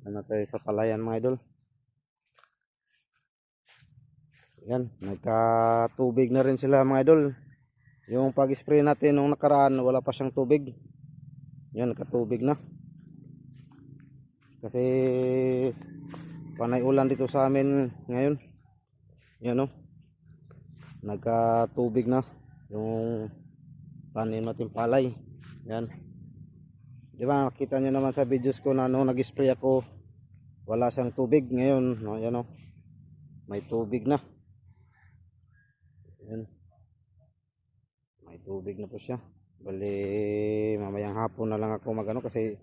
Dito na tayo sa palayan mga idol. Yan, nagka-tubig na rin sila mga idol. Yung pag-spray natin nung nakaraan, wala pa siyang tubig. Yan, nagka-tubig na. Kasi panay ulan dito sa amin ngayon. Yan o. Nagka-tubig na yung tanim natin palay. Yan. Di ba, nakita nyo naman sa videos ko na nung nag-spray ako, wala siyang tubig. Ngayon, yan o, may tubig na. Yan. May tubig na po siya. Bali, mamayang hapon na lang ako magano kasi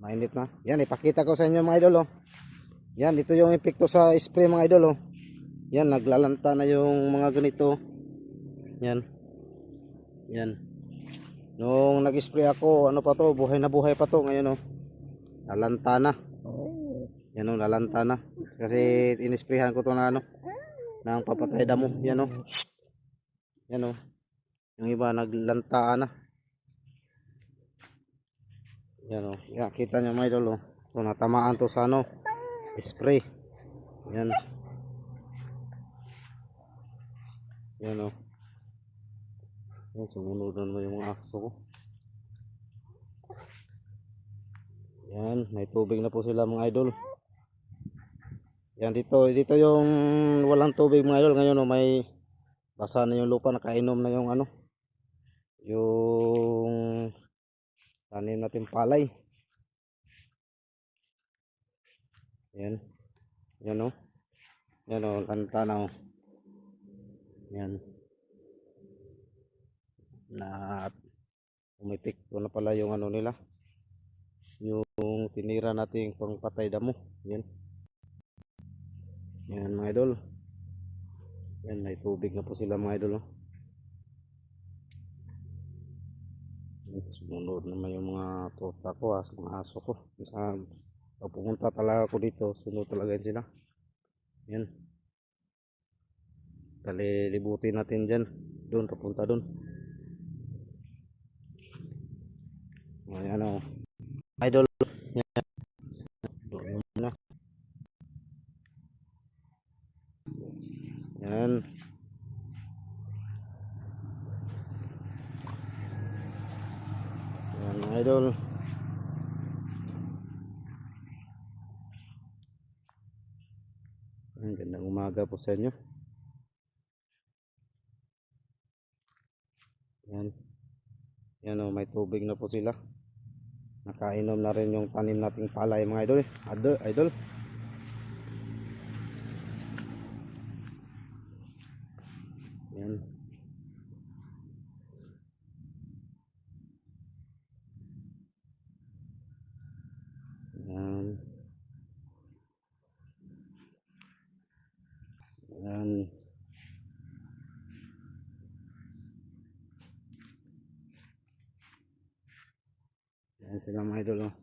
mainit na. Yan, ipakita ko sa inyo mga idol oh. Yan, ito yung epekto sa spray mga idol oh. Yan, naglalanta na yung mga ganito. Yan. Yan. Nung nag-spray ako, ano pa to, buhay na buhay pa to ngayon oh. Lalanta na. Yan oh, lalanta na. Kasi inisprayhan ko to na ano, ng papatay damo. Yan oh. Yan oh. Yung iba naglantaan na. Yan oh. Yan, kita nyo mga idol oh. So, natamaan to sa ano, spray. Yan. Yan oh. Yan, sumunod na yung mga aso ko. Yan, may tubig na po sila mga idol. Yan, dito yung walang tubig mga idol. Ngayon oh, may basa na yung lupa, nakainom na yung ano, yung tanim natin palay. Yan. Yan oh. Yan oh, lanta na oh. Yan. Na umipikto na pala yung ano nila. Yung tinira natin pang patay damo. Yan. Yan mga idol. Yan, may tubig na po sila mga idol oh. Sumunod naman yung mga tota ko, mga aso ko. Sa pag pumunta talaga ako dito, sunod talaga sila. Yan. Libutin natin dyan. Doon, papunta doon. Ayan o. Idol. Yan. Doon muna. Yan. Yan idol. Ang gandang umaga po sa inyo. Yan. Yan o, may tubig na po sila. Nakainom na rin yung tanim nating palay mga idol. Idol. Yan. Yan. Yan. Yan sila mga idol oh.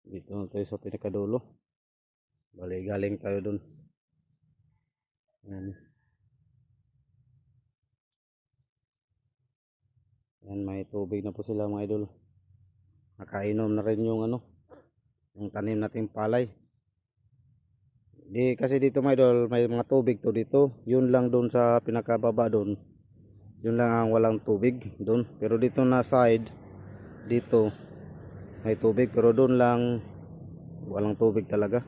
Dito na tayo sa pinakadulo. Bali galing tayo dun. Yan. Yan, may tubig na po sila mga idol. Nakainom na rin yung ano, yung tanim nating palay. Di kasi dito mga idol, may mga tubig to dito. Yun lang doon sa pinakababa doon. Yun lang ang walang tubig doon. Pero dito na side, dito may tubig, pero doon lang walang tubig talaga.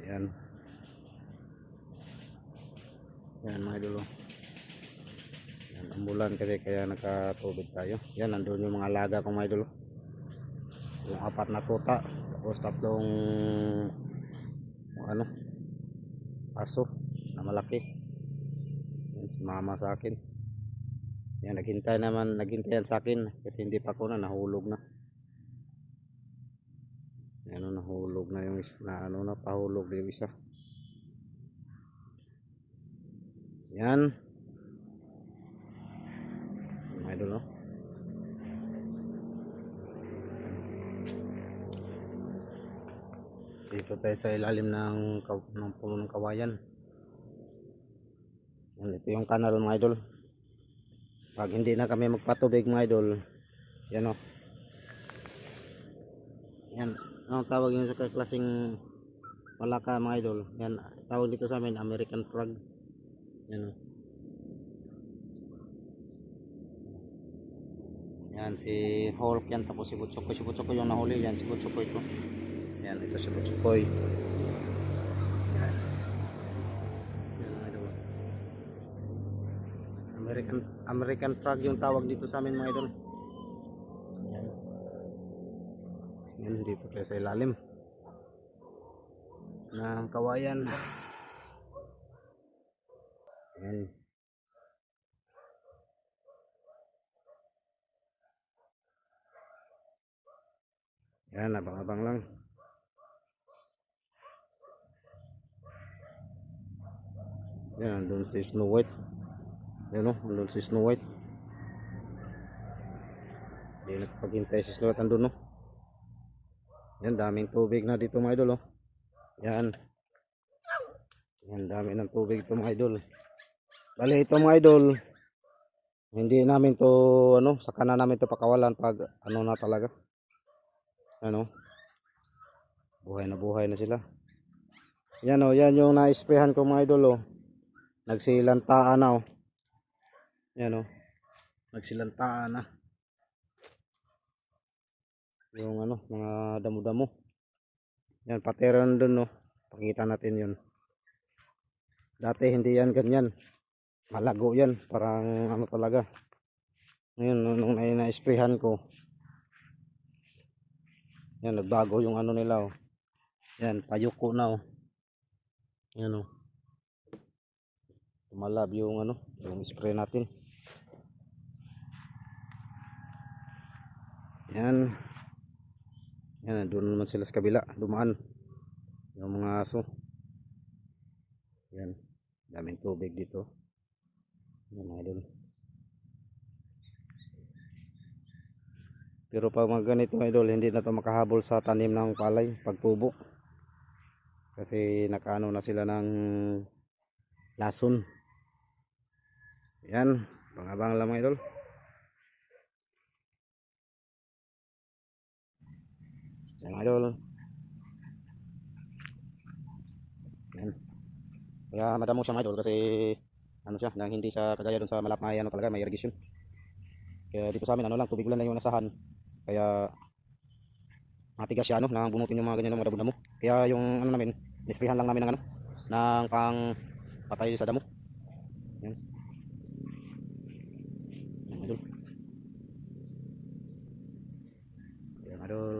Yan. Yan mga idol. Yan, umulan kasi kaya nakatubig tayo. Yan, nandun yung mga alaga kong mga idol. Yung 4 na tuta, tapos 3 ano, aso na malaki. Yan, sumama sa akin. Yan, naghintayan sa akin kasi hindi pa ako nahulog na. Yan, nahulog na yung isa, pahulog na yung isa. Yan. Mga idol no. Dito tayo sa ilalim ng puno ng kawayan. Yan, ito yung kanal mga idol. Pag hindi na kami magpatubig mga idol, yan o, Yan, ang tawag yun sa klaseng palaka mga idol. Yan, tawag dito sa amin American frog. Yan, oh. Yan si Hulk yan, tapos si Butsukoy. Si Butsukoy yung nahuli yan, si Butsukoy ito. Yan, ito si Butsukoy. Yan. Yan mga idol. American frog yung tawag dito sa amin mga idol. Yan. Yan, dito tayo sa ilalim ng kawayan. Yan. Yan, abang-abang lang. Yan, andun si Snow White. Yan o, andun si Snow White. Hindi nagpaghintay si Snow White, andun o. Yan, daming tubig na dito mga idol o. Yan. Yan, dami ng tubig ito mga idol. Bali ito mga idol, hindi namin to, saka na namin to pakawalan pag na talaga. Buhay na sila. Yan o, yan yung na-sprayhan ko mga idol o. Nagsilantaan na o. Yan o, nagsilantaan na. Yung mga damo-damo. Yan, pattern dun o. Pakita natin yun. Dati hindi yan ganyan. Malago yan, parang talaga. Ngayon, nung na-sprayhan ko. Yan, nagbago yung nila oh. Yan, payuko na oh. Yan oh. Tumalab yung yung spray natin. Yan. Yan, doon naman sila sa kabila, dumaan. Yung mga aso. Yan, daming tubig dito. Yan mga idol. Pero pag mga ganito mga idol, hindi na to makahabol sa tanim ng palay pagtubo. Kasi nakaano na sila ng lason. Yan, pangabang lang mga idol. Yan mga idol. Yan. Kaya madamo siya mga idol kasi siya, nang hindi sa kagaya dun sa malapay talaga may irrigation. Kaya dito sa amin lang, tubig ulan lang yung nasahan. Kaya matigas siya nang bunutin yung mga ganyan ng mga damo-damo. Kaya yung namin, nisprihan lang namin ng ng pang patay sa damo. Yan. Yan idol. Yan idol.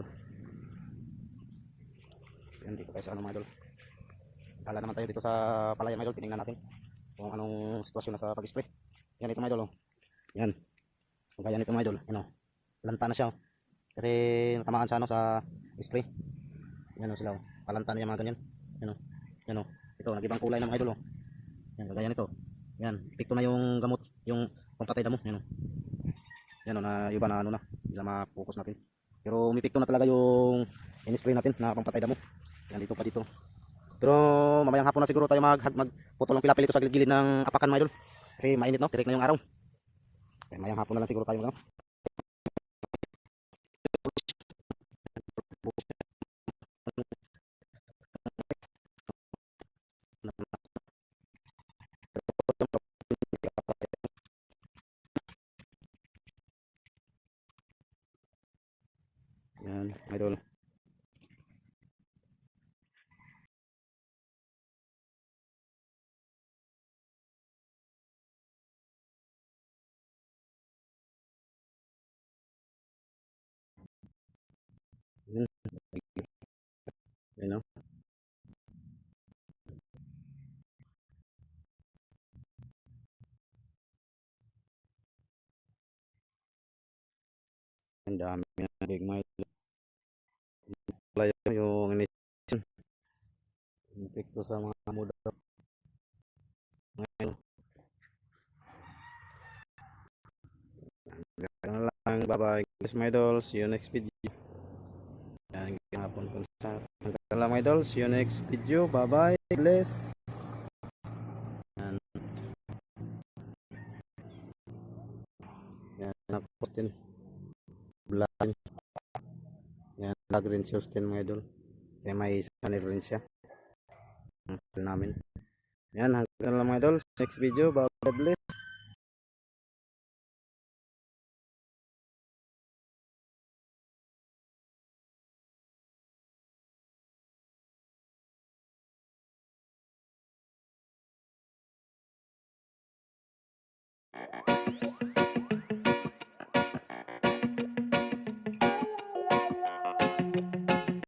Yan dito tayo sa mga idol. Tala naman tayo dito sa palayan mga idol, tinignan natin kung anong sitwasyon na sa pag-spray. Yan ito mga idol. Yan. Kung kaya nito mga idol, lanta na siya. Kasi natamaan siya sa spray. Yan sila. Palanta niya mga ganyan. Yan ito, nag-ibang kulay ng mga idol. Yan, kagaya nito. Yan, epekto na yung gamot, yung pampatay damo. Yan na iba na na, hindi na ma-focus natin. Pero umipekto na talaga yung in-spray natin na pampatay damo. Yan dito pa dito. Pero mamayang hapon na siguro tayo magputol ng pilapil ito sa gilid-gilid ng apakan mga idol. Kasi mainit tirik na yung araw. Kaya mamayang hapon na lang siguro tayo Yan, idol. Yan o. Ang dami ng big mga idol. Yung epekto sa mga muda. Ngayon, ganun lang. Bye-bye. Guys, my idol. See you next video. Yan, hapon po sa hanggang lang mga idol. See you next video. Bye-bye. Bless. Yan. Yan, napostin. Vlog. Yan, vlog. rin si Austin mga idol. Kasi may sunny rin siya. Ang namin. Yan, hanggang lang mga idol. Next video, God bless.